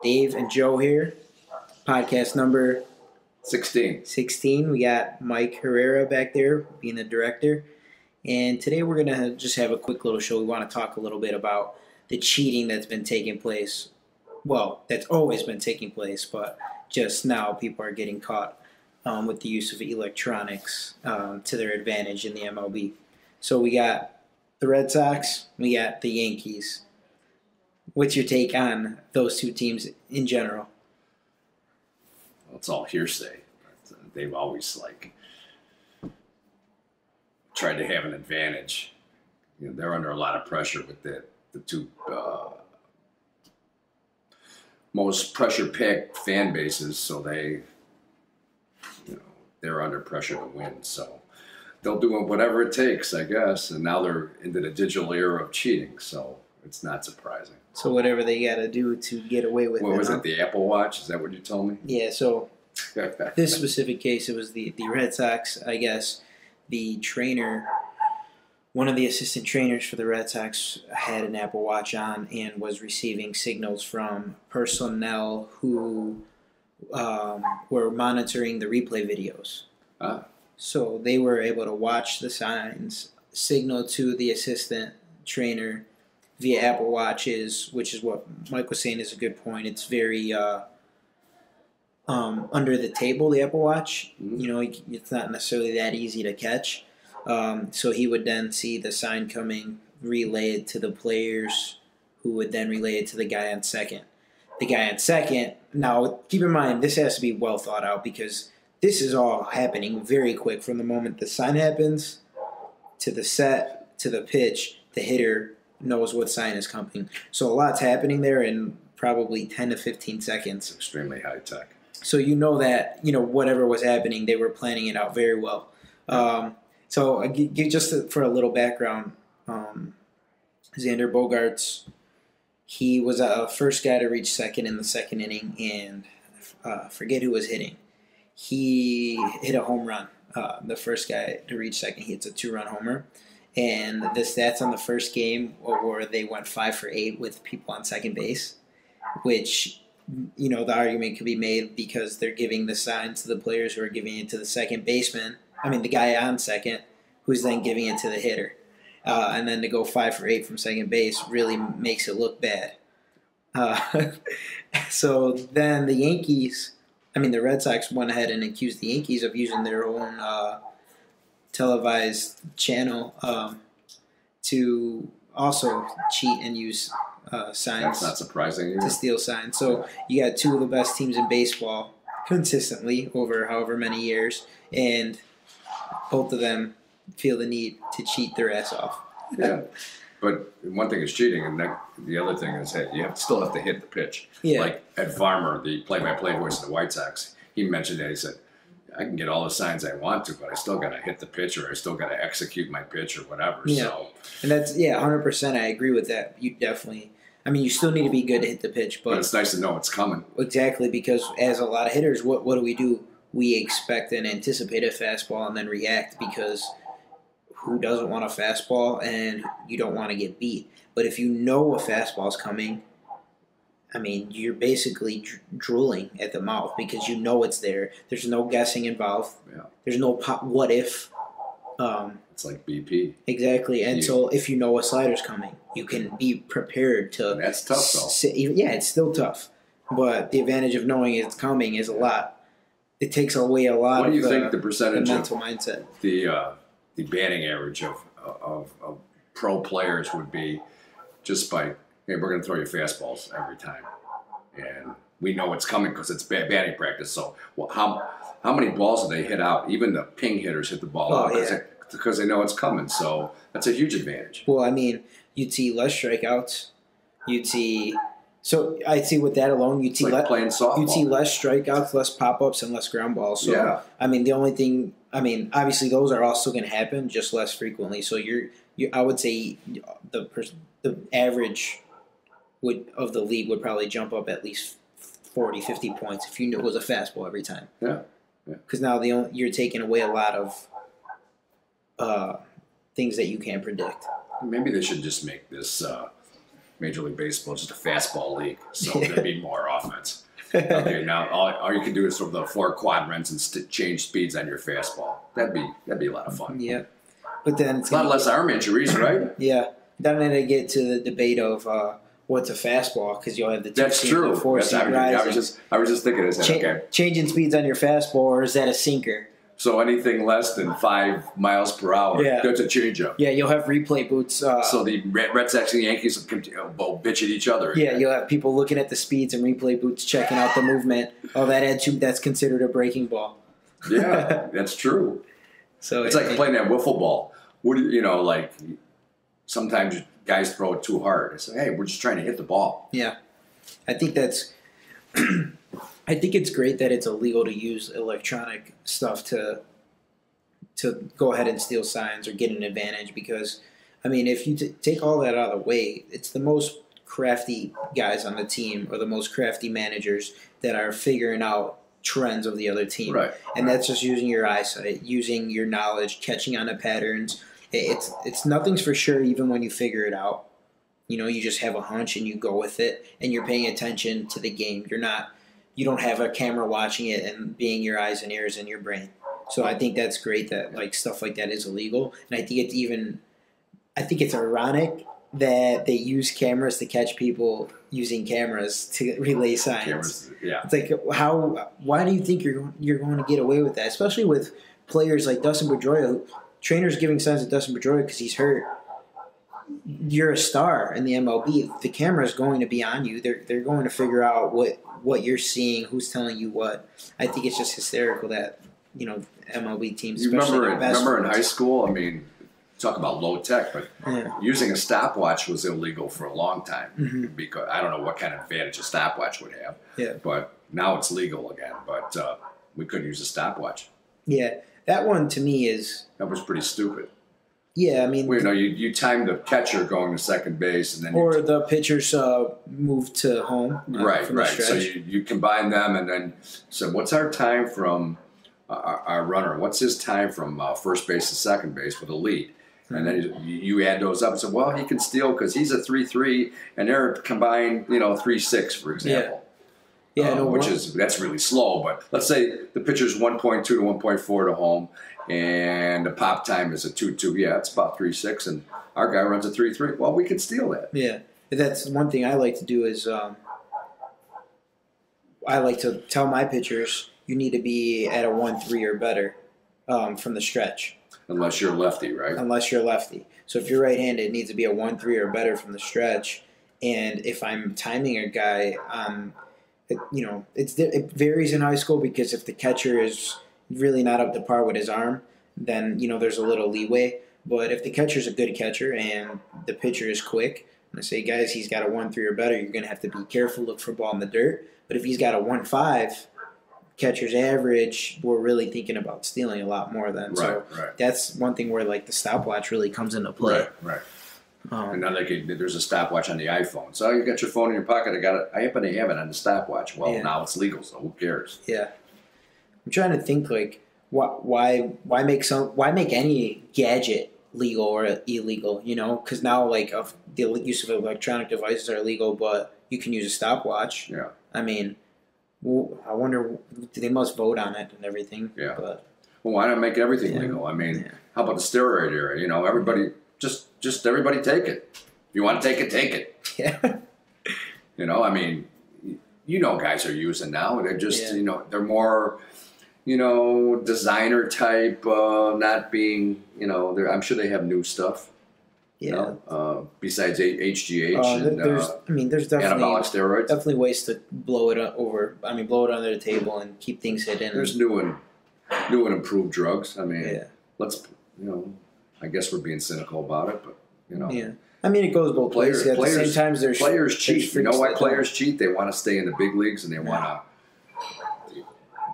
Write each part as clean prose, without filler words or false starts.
Dave and Joe here. Podcast number 16. We got Mike Herrera back there being the director. And today we're going to just have a quick little show. We want to talk a little bit about the cheating that's been taking place. Well, that's always been taking place, but just now people are getting caught with the use of electronics to their advantage in the MLB. So we got the Red Sox, we got the Yankees. What's your take on those two teams in general? Well, it's all hearsay. They've always tried to have an advantage. You know, they're under a lot of pressure with the two most pressure-packed fan bases, so they're under pressure to win. So they'll do whatever it takes, I guess. And now they're into the digital era of cheating, so it's not surprising. So whatever they got to do to get away with it. What was it, the Apple Watch? Is that what you told me? Yeah, so this specific case, it was the Red Sox, I guess. The trainer, one of the assistant trainers for the Red Sox had an Apple Watch on and was receiving signals from personnel who were monitoring the replay videos. So they were able to watch the signs, signal to the assistant trainer via Apple Watches, which is what Mike was saying is a good point. It's very under the table, the Apple Watch. Mm-hmm. You know, it's not necessarily that easy to catch. So he would then see the sign coming, relay it to the players, who would then relay it to the guy on second. The guy on second, now keep in mind, this has to be well thought out because this is all happening very quick from the moment the sign happens to the set, to the pitch, the hitter knows what sign is coming. So a lot's happening there in probably 10 to 15 seconds. Extremely high tech. So you know that, whatever was happening, they were planning it out very well. So just for a little background, Xander Bogaerts, he was a first guy to reach second in the second inning, and forget who was hitting. He hit a home run. The first guy to reach second, he hits a 2-run homer. And the stats on the first game were they went 5 for 8 with people on second base, which, the argument could be made because they're giving the sign to the players who are giving it to the second baseman. I mean, the guy on second, who's then giving it to the hitter. And then to go 5 for 8 from second base really makes it look bad. So then the Red Sox went ahead and accused the Yankees of using their own televised channel to also cheat and use signs. That's not surprising either. To steal signs. So you got two of the best teams in baseball consistently over however many years, and both of them feel the need to cheat their ass off. Yeah, but one thing is cheating, and the other thing is, hey, still have to hit the pitch. Yeah. Like Ed Farmer, the play-by-play voice of the White Sox, he mentioned that. He said, I can get all the signs I want to, but I still got to hit the pitch, or I still got to execute my pitch or whatever. Yeah. So, and that's, 100%. I agree with that. You definitely, you still need to be good to hit the pitch. But it's nice to know it's coming. Exactly, because as a lot of hitters, what do? We expect and anticipate a fastball and then react because who doesn't want a fastball, and you don't want to get beat. But if you know a fastball is coming, you're basically drooling at the mouth because you know it's there. There's no guessing involved. Yeah. There's no what if. It's like BP. Exactly. And so if you know a slider's coming, you can be prepared to. And that's tough, though. Yeah, it's still tough. But the advantage of knowing it's coming is a lot. It takes away a lot. What do you think the percentage mental mindset? The batting average of pro players would be just by, hey, we're going to throw you fastballs every time, and we know it's coming because it's batting practice. So, how many balls do they hit out? Even the ping hitters hit the ball out because they know it's coming. So that's a huge advantage. Well, you'd see less strikeouts. You'd see. So I'd see with that alone, you'd see playing softball. You'd see less strikeouts, less pop-ups, and less ground balls. So yeah. The only thing, obviously those are also going to happen, just less frequently. So I would say the average of the league would probably jump up at least 40, 50 points if you knew it was a fastball every time. Yeah. Because now you're taking away a lot of things that you can't predict. Maybe they should just make this Major League Baseball just a fastball league, so there'd be more offense. Okay, now all you can do is sort of the 4 quadrants and change speeds on your fastball. That'd be a lot of fun. Yeah, but then it's a lot less arm injuries, right? Yeah, then I get to the debate of what's a fastball because you'll have the That's true. the 4-seam rising. I was just thinking of that. Okay, changing speeds on your fastball, or is that a sinker? So anything less than 5 miles per hour, that's a changeup. Yeah, you'll have replay boots. So the Red Sox and Yankees will bitch at each other. Yeah, you'll have people looking at the speeds and replay boots checking out the movement. Oh, that's considered a breaking ball. Yeah, that's true. So it's like playing that wiffle ball. What do you know? Like sometimes guys throw it too hard. It's like, hey, we're just trying to hit the ball. Yeah, I think that's. I think it's great that it's illegal to use electronic stuff to go ahead and steal signs or get an advantage because, I mean, if you take all that out of the way, it's the most crafty guys on the team or the most crafty managers that are figuring out trends of the other team. Right. And that's just using your eyesight, using your knowledge, catching on to patterns. It's nothing's for sure even when you figure it out. You know, you just have a hunch and you go with it and you're paying attention to the game. You don't have a camera watching it and being your eyes and ears and your brain. So I think that's great that like stuff like that is illegal. And I think it's ironic that they use cameras to catch people using cameras to relay signs. Cameras, yeah. It's like why do you think you're going to get away with that? Especially with players like Dustin Pedroia, trainers giving signs to Dustin Pedroia because he's hurt. You're a star in the MLB. The camera is going to be on you. They're going to figure out what you're seeing, who's telling you what. I think it's just hysterical that MLB teams. You remember in high school? I mean, talk about low tech, but using a stopwatch was illegal for a long time because I don't know what kind of advantage a stopwatch would have. Yeah. But now it's legal again. But we couldn't use a stopwatch. Yeah, that one to me that was pretty stupid. Yeah, I mean, you time the catcher going to second base, and then the pitchers move to home. Right. So you combine them, and then so what's our time from our runner? What's his time from first base to second base with a lead? And then you add those up and say, well, he can steal because he's a 3.3, and they're combined, 3.6, for example. Yeah. That's really slow. But let's say the pitcher's 1.2 to 1.4 to home. And the pop time is a 2.2. Yeah, it's about 3.6, and our guy runs a 3.3. Well, we can steal that. Yeah, that's one thing I like to do is I like to tell my pitchers you need to be at a 1.3 or better from the stretch. Unless you're lefty, right? Unless you're lefty. So if you're right-handed, it needs to be a 1.3 or better from the stretch. And if I'm timing a guy, it varies in high school because if the catcher is really not up to par with his arm, then there's a little leeway. But if the catcher's a good catcher and the pitcher is quick, and I say, guys, he's got a 1.3 or better, you're going to have to be careful, look for a ball in the dirt. But if he's got a 1.5, catcher's average, we're really thinking about stealing a lot more then. Right. That's one thing where like the stopwatch really comes into play. Right. And now there's a stopwatch on the iPhone. So you got your phone in your pocket. I happen to have it on the stopwatch. Well, now it's legal, so who cares? Yeah. I'm trying to think like why make any gadget legal or illegal? Because now like the use of electronic devices are illegal, but you can use a stopwatch. Yeah. I mean, I wonder they must vote on it and everything. Yeah. But why not make everything legal? I mean, how about the steroid era? Everybody just everybody take it. If you want to take it, take it. Yeah. I mean, guys are using now. They're just they're more. Designer type, not being, I'm sure they have new stuff. Yeah. Besides HGH there's definitely anabolic steroids. Definitely ways to blow it under the table and keep things hidden. There's new and improved drugs. I mean, let's, I guess we're being cynical about it, but Yeah. I mean, it goes both ways. At the same time, there's players cheat. You know why players cheat? They want to stay in the big leagues and they want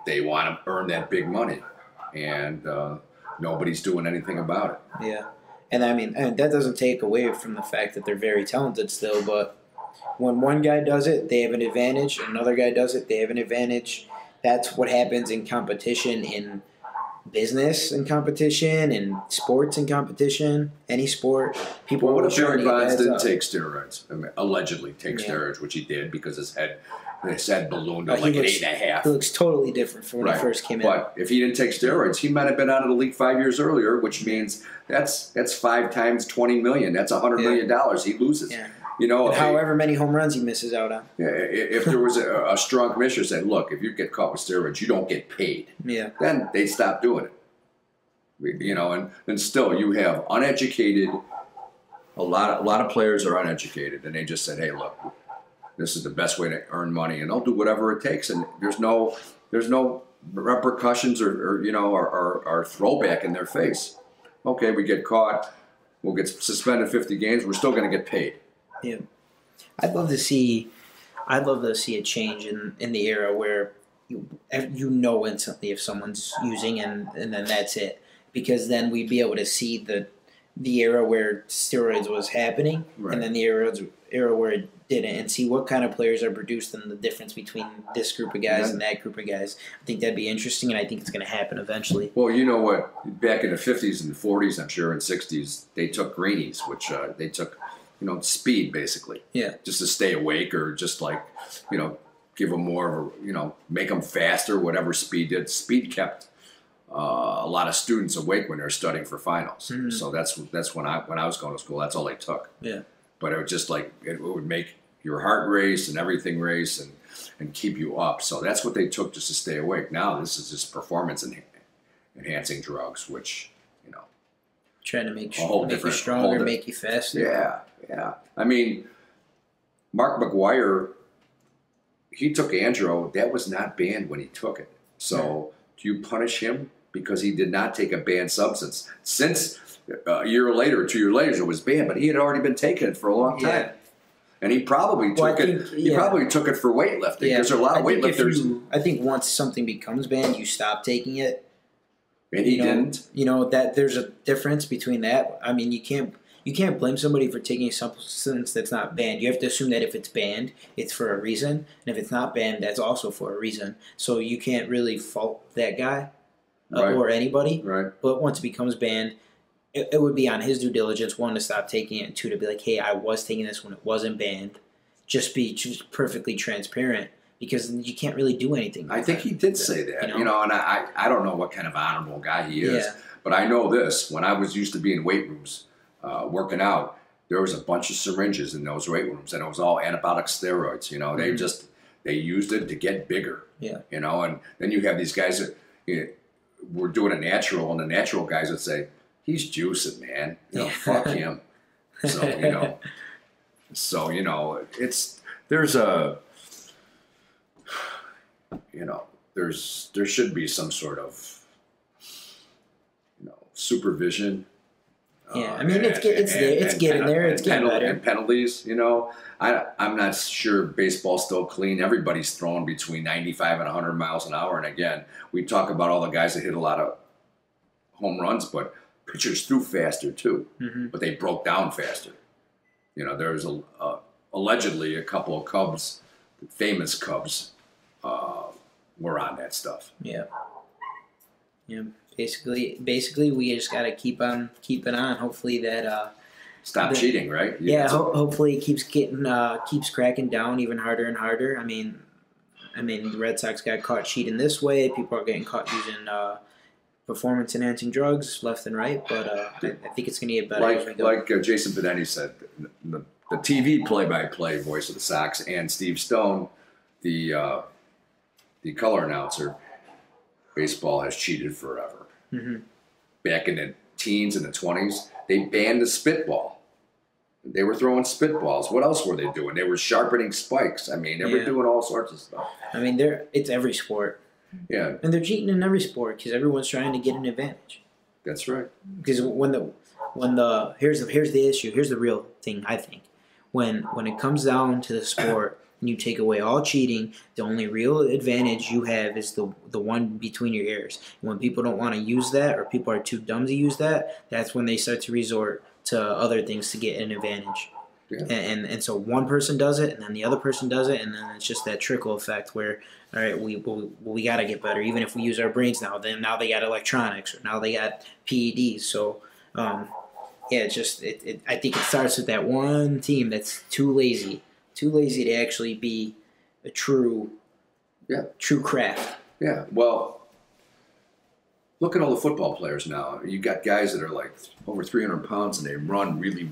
to earn that big money, and nobody's doing anything about it. Yeah, and that doesn't take away from the fact that they're very talented still. But when one guy does it, they have an advantage. Another guy does it, they have an advantage. That's what happens in competition in business and competition and sports and competition, any sport, people. Well, what if Barry Bonds didn't up. take steroids? I mean, allegedly take steroids, which he did because his head ballooned to like an 8.5. He looks totally different from when he first came in. But if he didn't take steroids, he might have been out of the league 5 years earlier, which means that's 5 times $20 million. That's $100 million he loses. Yeah. You know, and however many home runs he misses out on. Yeah, if there was a strong commissioner saying, "Look, if you get caught with steroids, you don't get paid," then they stop doing it. You know, and still you have uneducated. A lot of players are uneducated, and they just said, "Hey, look, this is the best way to earn money, and they'll do whatever it takes." And there's no repercussions or throwback in their face. Okay, we get caught, we'll get suspended 50 games. We're still going to get paid. Yeah, I'd love to see a change in the era where you know instantly if someone's using and then that's it, because then we'd be able to see the era where steroids was happening and then the era where it didn't, and see what kind of players are produced and the difference between this group of guys and that group of guys. I think that'd be interesting, and I think it's going to happen eventually. Well, you know what? Back in the 50s and 40s, I'm sure, and 60s, they took greenies, which they took. Speed basically. Yeah. Just to stay awake, or just like, give them more of a, make them faster, whatever speed did. Speed kept a lot of students awake when they're studying for finals. Mm-hmm. So that's when I was going to school. That's all they took. Yeah. But it was just like, it would make your heart race and everything race and keep you up. So that's what they took just to stay awake. Now this is just performance enhancing drugs, which, trying to make you stronger, make you faster. Yeah. I mean, Mark McGwire, he took Andro. That was not banned when he took it. So do you punish him because he did not take a banned substance? Since a year later, 2 years later, it was banned, but he had already been taking it for a long time. Yeah. And he probably took it. He probably took it for weightlifting because there are a lot of weightlifters. I think once something becomes banned, you stop taking it. And he didn't. That there's a difference between that. I mean, you can't blame somebody for taking a substance that's not banned. You have to assume that if it's banned, it's for a reason, and if it's not banned, that's also for a reason. So you can't really fault that guy or anybody. Right. But once it becomes banned, it would be on his due diligence, one, to stop taking it, and two, to be like, hey, I was taking this when it wasn't banned. Just perfectly transparent. Because you can't really do anything. I think he did say that, and I don't know what kind of honorable guy he is, but I know this. When I was used to be in weight rooms working out, there was a bunch of syringes in those weight rooms, and it was all anabolic steroids. They used it to get bigger. Yeah. And then you have these guys that were doing it natural, and the natural guys would say, "He's juicing, man. Fuck him." So there's a. There should be some sort of, supervision. Yeah, I mean, it's getting there. It's getting better. And penalties, I'm not sure baseball's still clean. Everybody's throwing between 95 and 100 miles an hour. And again, we talk about all the guys that hit a lot of home runs, but pitchers threw faster too. Mm-hmm. But they broke down faster. There was allegedly a couple of Cubs, famous Cubs, were on that stuff. Yeah. Yeah. Basically, we just got to keep on keeping on. Hopefully that stop cheating, right? Hopefully it keeps cracking down even harder and harder. I mean, the Red Sox got caught cheating this way. People are getting caught using performance enhancing drugs left and right. But I think it's going to get better as we go. Like Jason Benetti said, the TV play-by-play voice of the Sox, and Steve Stone, the color announcer, baseball has cheated forever. Mm-hmm. Back in the teens and the 20s, they banned the spitball. They were throwing spitballs. What else were they doing? They were sharpening spikes. I mean, they were doing all sorts of stuff. I mean, it's every sport. Yeah. And they're cheating in every sport because everyone's trying to get an advantage. That's right. Because here's the issue. Here's the real thing, I think. When it comes down to the sport, and you take away all cheating, the only real advantage you have is the one between your ears. And when people don't want to use that, or people are too dumb to use that, that's when they start to resort to other things to get an advantage. Yeah. And so one person does it, and then the other person does it, and then it's just that trickle effect where, all right, we got to get better. Even if we use our brains now, then now they got electronics, or now they got PEDs. So, it's just I think it starts with that one team that's too lazy to actually be a true craft. Yeah. Well, look at all the football players now. You got guys that are like over 300 pounds and they run really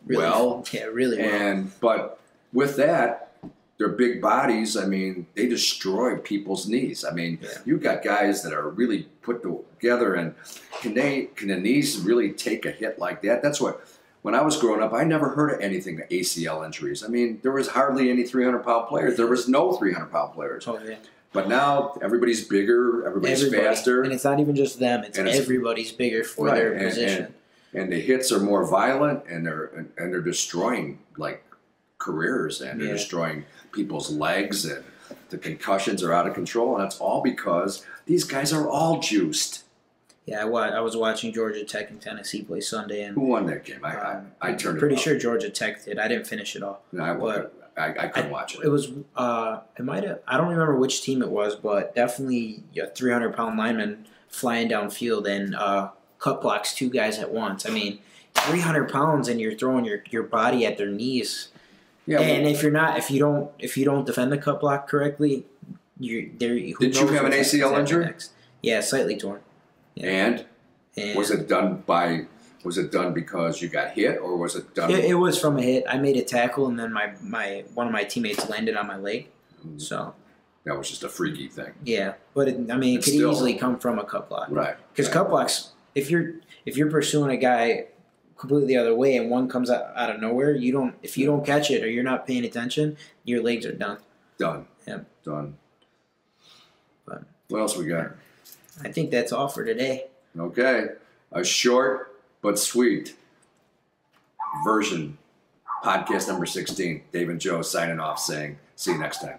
well. Yeah, really well. But with that, their big bodies, I mean, they destroy people's knees. I mean, you got guys that are really put together, and can the knees really take a hit like that? That's what, when I was growing up, I never heard of anything ACL injuries. I mean, there was hardly any 300-pound players. There was no 300-pound players. Oh, yeah. But now everybody's bigger, everybody's faster. And it's not even just them, it's everybody's bigger for their position. And the hits are more violent, and they're destroying like careers, and they're destroying people's legs, and the concussions are out of control, and that's all because these guys are all juiced. Yeah, I was watching Georgia Tech and Tennessee play Sunday, and who won that game? I turned. Pretty sure Georgia Tech did. I didn't finish it all. No, I couldn't watch it. It was it might have. I don't remember which team it was, but definitely a 300-pound lineman flying downfield and cut blocks two guys at once. I mean, 300 pounds and you're throwing your body at their knees. Yeah, and if you don't defend the cut block correctly, you're there. Did you have an ACL injury? Next. Yeah, slightly torn. Yeah. And was it done because you got hit, or was it done? It was from a hit. I made a tackle, and then one of my teammates landed on my leg. So that was just a freaky thing. Yeah, but it could easily come from a cut block. Right. Because cut blocks, if you're pursuing a guy completely the other way and one comes out of nowhere, if you don't catch it or you're not paying attention, your legs are done. Done. Yeah. Done. But what else we got? I think that's all for today. Okay. A short but sweet version. Podcast number 16. Dave and Joe signing off saying, see you next time.